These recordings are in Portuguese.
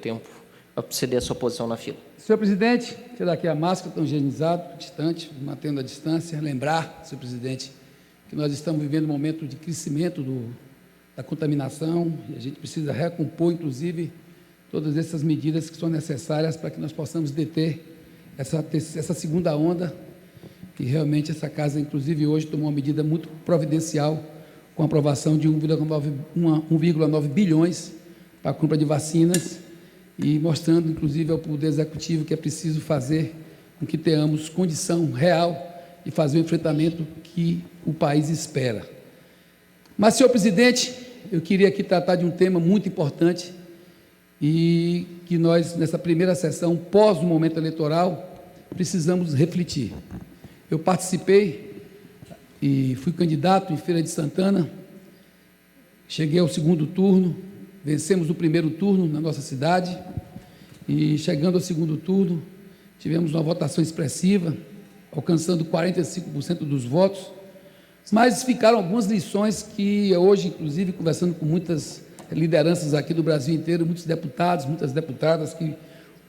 tempo para ceder a sua posição na fila. Senhor presidente, tirar aqui a máscara, tão higienizado, distante, mantendo a distância. Lembrar, senhor presidente, que nós estamos vivendo um momento de crescimento da contaminação e a gente precisa recompor, inclusive, todas essas medidas que são necessárias para que nós possamos deter essa segunda onda, que realmente essa casa, inclusive, hoje tomou uma medida muito providencial com a aprovação de 1,9 bilhões para a compra de vacinas e mostrando, inclusive, ao Poder Executivo que é preciso fazer com que tenhamos condição real de fazer o enfrentamento que o país espera. Mas, senhor presidente, eu queria aqui tratar de um tema muito importante e que nós, nessa primeira sessão, pós o momento eleitoral, precisamos refletir. Eu participei e fui candidato em Feira de Santana, cheguei ao segundo turno, vencemos o primeiro turno na nossa cidade e, chegando ao segundo turno, tivemos uma votação expressiva, alcançando 45% dos votos, mas ficaram algumas lições que hoje, inclusive, conversando com muitas lideranças aqui do Brasil inteiro, muitos deputados, muitas deputadas, que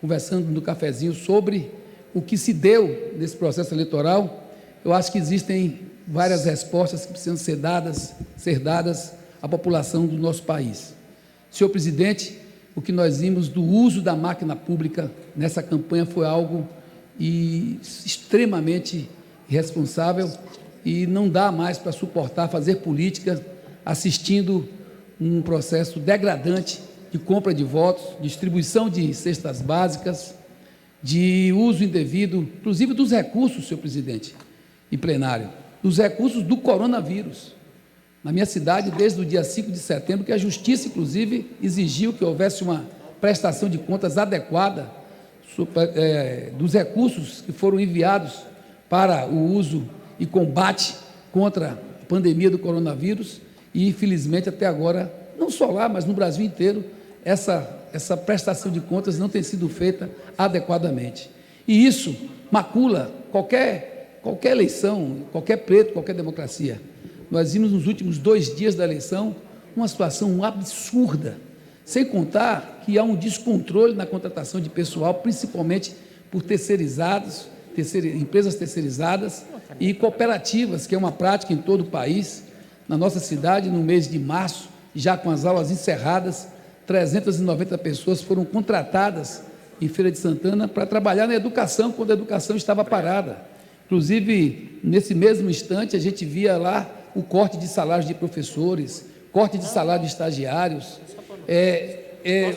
conversando no cafezinho sobre o que se deu nesse processo eleitoral, eu acho que existem várias respostas que precisam ser dadas à população do nosso país. Senhor presidente, o que nós vimos do uso da máquina pública nessa campanha foi algo extremamente irresponsável e não dá mais para suportar fazer política assistindo um processo degradante de compra de votos, distribuição de cestas básicas, de uso indevido, inclusive dos recursos, senhor presidente, em plenário, dos recursos do coronavírus. Na minha cidade, desde o dia 5 de setembro, que a Justiça, inclusive, exigiu que houvesse uma prestação de contas adequada dos recursos que foram enviados para o uso e combate contra a pandemia do coronavírus e, infelizmente, até agora, não só lá, mas no Brasil inteiro, essa prestação de contas não tem sido feita adequadamente. E isso macula qualquer eleição, qualquer pleito, qualquer democracia. Nós vimos nos últimos 2 dias da eleição uma situação absurda, sem contar que há um descontrole na contratação de pessoal, principalmente por terceirizados, empresas terceirizadas e cooperativas, que é uma prática em todo o país. Na nossa cidade, no mês de março, já com as aulas encerradas, 390 pessoas foram contratadas em Feira de Santana para trabalhar na educação, quando a educação estava parada. Inclusive, nesse mesmo instante, a gente via lá o corte de salários de professores, corte de salário de estagiários,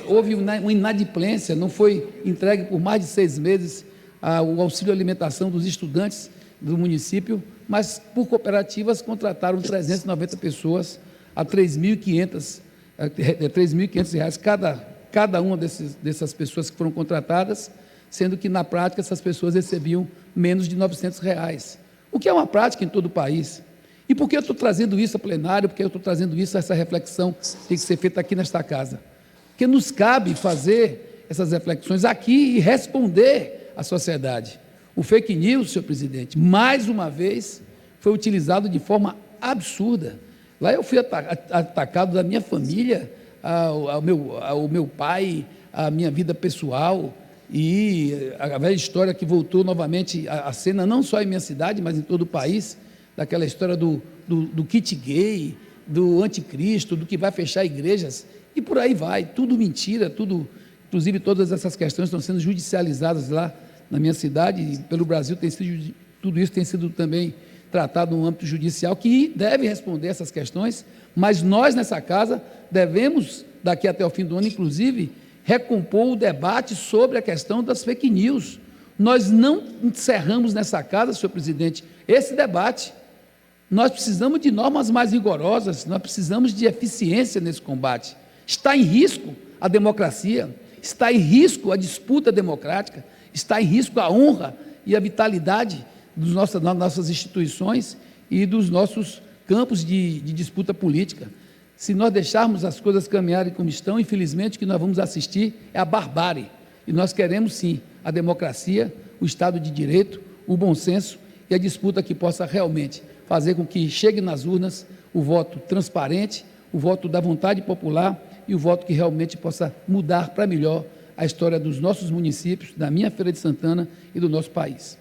houve uma inadimplência, não foi entregue por mais de 6 meses o auxílio alimentação dos estudantes do município, mas por cooperativas contrataram 390 pessoas a R$ 3.500 cada uma dessas pessoas que foram contratadas, sendo que na prática essas pessoas recebiam menos de R$ 900, o que é uma prática em todo o país. E por que eu estou trazendo isso a plenário, por que eu estou trazendo isso, essa reflexão tem que ser feita aqui nesta casa? Porque nos cabe fazer essas reflexões aqui e responder à sociedade. O fake news, senhor presidente, mais uma vez foi utilizado de forma absurda. Lá eu fui atacado da minha família, ao meu pai, a minha vida pessoal, e a velha história que voltou novamente à cena, não só em minha cidade, mas em todo o país, daquela história do kit gay, do anticristo, do que vai fechar igrejas, e por aí vai, tudo mentira, tudo, inclusive todas essas questões estão sendo judicializadas lá na minha cidade, e pelo Brasil tudo isso tem sido também tratado no âmbito judicial, que deve responder essas questões, mas nós nessa casa devemos, daqui até o fim do ano, inclusive, recompor o debate sobre a questão das fake news. Nós não encerramos nessa casa, senhor presidente, esse debate. Nós precisamos de normas mais rigorosas, nós precisamos de eficiência nesse combate. Está em risco a democracia, está em risco a disputa democrática, está em risco a honra e a vitalidade das nossas instituições e dos nossos campos de disputa política. Se nós deixarmos as coisas caminharem como estão, infelizmente o que nós vamos assistir é a barbárie. E nós queremos sim a democracia, o Estado de Direito, o bom senso e a disputa que possa realmente fazer com que chegue nas urnas o voto transparente, o voto da vontade popular e o voto que realmente possa mudar para melhor a história dos nossos municípios, da minha Feira de Santana e do nosso país.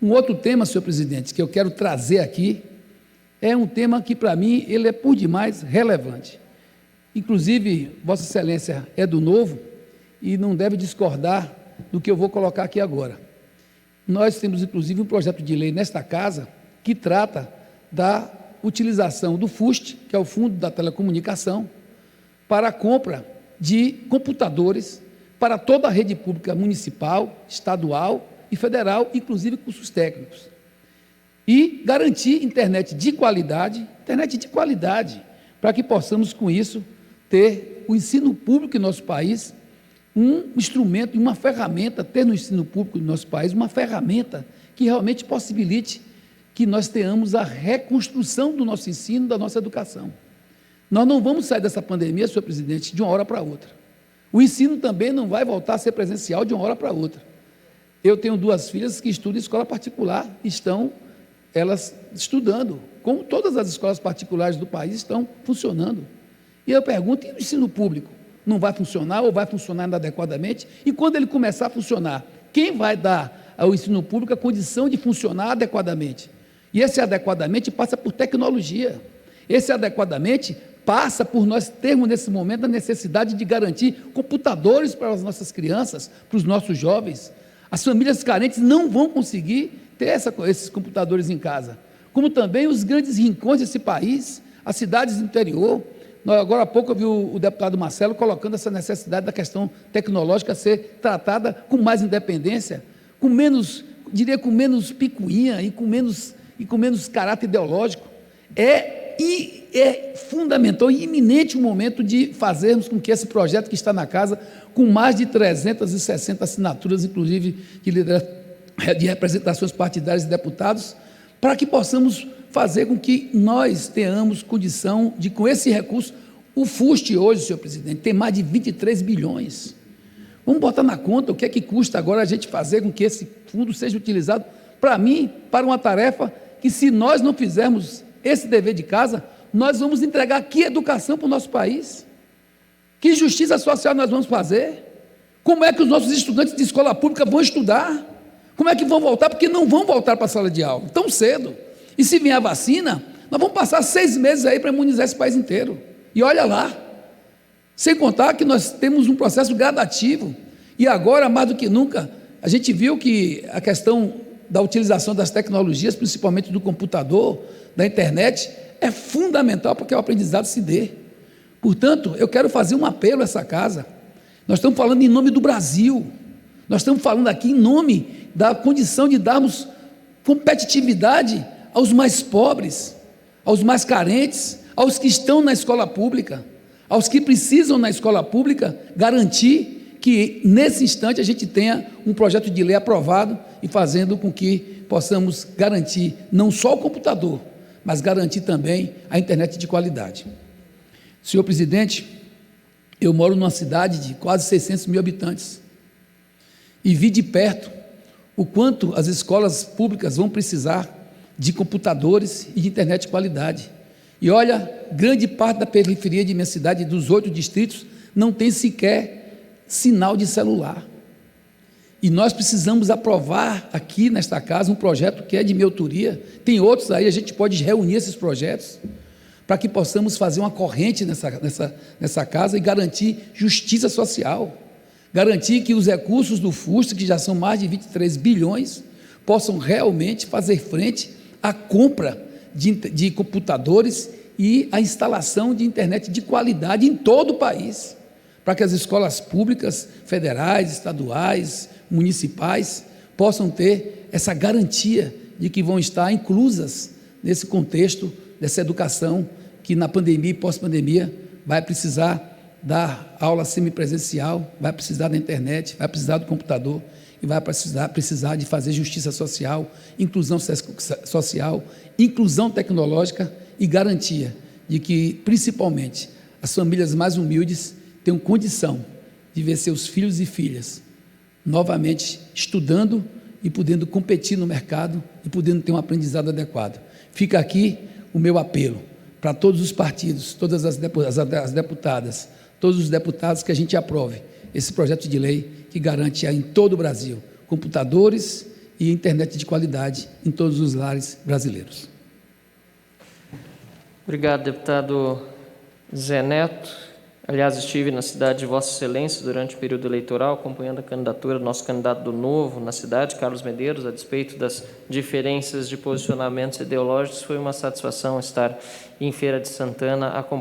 Um outro tema, senhor presidente, que eu quero trazer aqui, é um tema que, para mim, ele é por demais relevante. Inclusive, Vossa Excelência é do Novo e não deve discordar do que eu vou colocar aqui agora. Nós temos, inclusive, um projeto de lei nesta casa que trata da utilização do FUST, que é o Fundo da Telecomunicação, para a compra de computadores para toda a rede pública municipal, estadual e federal, inclusive cursos técnicos. E garantir internet de qualidade, para que possamos, com isso, ter o ensino público em nosso país, um instrumento, uma ferramenta, ter no ensino público do nosso país uma ferramenta que realmente possibilite que nós tenhamos a reconstrução do nosso ensino, da nossa educação. Nós não vamos sair dessa pandemia, senhor presidente, de uma hora para outra. O ensino também não vai voltar a ser presencial de uma hora para outra. Eu tenho 2 filhas que estudam em escola particular, estão elas estudando, como todas as escolas particulares do país estão funcionando. E eu pergunto, e o ensino público? Não vai funcionar ou vai funcionar inadequadamente? E quando ele começar a funcionar, quem vai dar ao ensino público a condição de funcionar adequadamente? E esse adequadamente passa por tecnologia. Esse adequadamente passa por nós termos nesse momento a necessidade de garantir computadores para as nossas crianças, para os nossos jovens. As famílias carentes não vão conseguir ter esses computadores em casa, como também os grandes rincões desse país, as cidades do interior. Agora há pouco eu vi o deputado Marcelo colocando essa necessidade da questão tecnológica ser tratada com mais independência, com menos, diria, com menos picuinha e com menos caráter ideológico. É fundamental e iminente o momento de fazermos com que esse projeto que está na casa, com mais de 360 assinaturas, inclusive de representações partidárias e deputados, para que possamos fazer com que nós tenhamos condição de, com esse recurso, o FUST hoje, senhor presidente, tem mais de 23 bilhões. Vamos botar na conta o que é que custa agora a gente fazer com que esse fundo seja utilizado, para mim, para uma tarefa que, se nós não fizermos esse dever de casa, nós vamos entregar que educação para o nosso país? Que justiça social nós vamos fazer? Como é que os nossos estudantes de escola pública vão estudar? Como é que vão voltar? Porque não vão voltar para a sala de aula tão cedo. E se vier a vacina, nós vamos passar 6 meses aí para imunizar esse país inteiro. E olha lá, sem contar que nós temos um processo gradativo. E agora, mais do que nunca, a gente viu que a questão da utilização das tecnologias, principalmente do computador, da internet, é fundamental para que o aprendizado se dê. Portanto, eu quero fazer um apelo a essa casa. Nós estamos falando em nome do Brasil. Nós estamos falando aqui em nome da condição de darmos competitividade aos mais pobres, aos mais carentes, aos que estão na escola pública, aos que precisam na escola pública, garantir que nesse instante a gente tenha um projeto de lei aprovado e fazendo com que possamos garantir não só o computador, mas garantir também a internet de qualidade. Senhor presidente, eu moro numa cidade de quase 600 mil habitantes e vi de perto o quanto as escolas públicas vão precisar de computadores e de internet de qualidade. E olha, grande parte da periferia de minha cidade, dos 8 distritos, não tem sequer sinal de celular. E nós precisamos aprovar aqui nesta casa um projeto que é de minha autoria, tem outros aí, a gente pode reunir esses projetos, para que possamos fazer uma corrente nessa casa e garantir justiça social, garantir que os recursos do FUST, que já são mais de 23 bilhões, possam realmente fazer frente à compra de computadores e a instalação de internet de qualidade em todo o país, para que as escolas públicas, federais, estaduais, municipais, possam ter essa garantia de que vão estar inclusas nesse contexto dessa educação que na pandemia e pós-pandemia vai precisar da aula semipresencial, vai precisar da internet, vai precisar do computador e vai precisar de fazer justiça social, inclusão social, inclusão tecnológica e garantia de que, principalmente, as famílias mais humildes tenham condição de ver seus filhos e filhas novamente estudando e podendo competir no mercado e podendo ter um aprendizado adequado. Fica aqui o meu apelo para todos os partidos, todas as deputadas, todos os deputados, que a gente aprove esse projeto de lei que garante em todo o Brasil computadores e internet de qualidade em todos os lares brasileiros. Obrigado, deputado Zé Neto. Aliás, estive na cidade de Vossa Excelência durante o período eleitoral, acompanhando a candidatura do nosso candidato do Novo na cidade, Carlos Medeiros, a despeito das diferenças de posicionamentos ideológicos. Foi uma satisfação estar em Feira de Santana acompanhando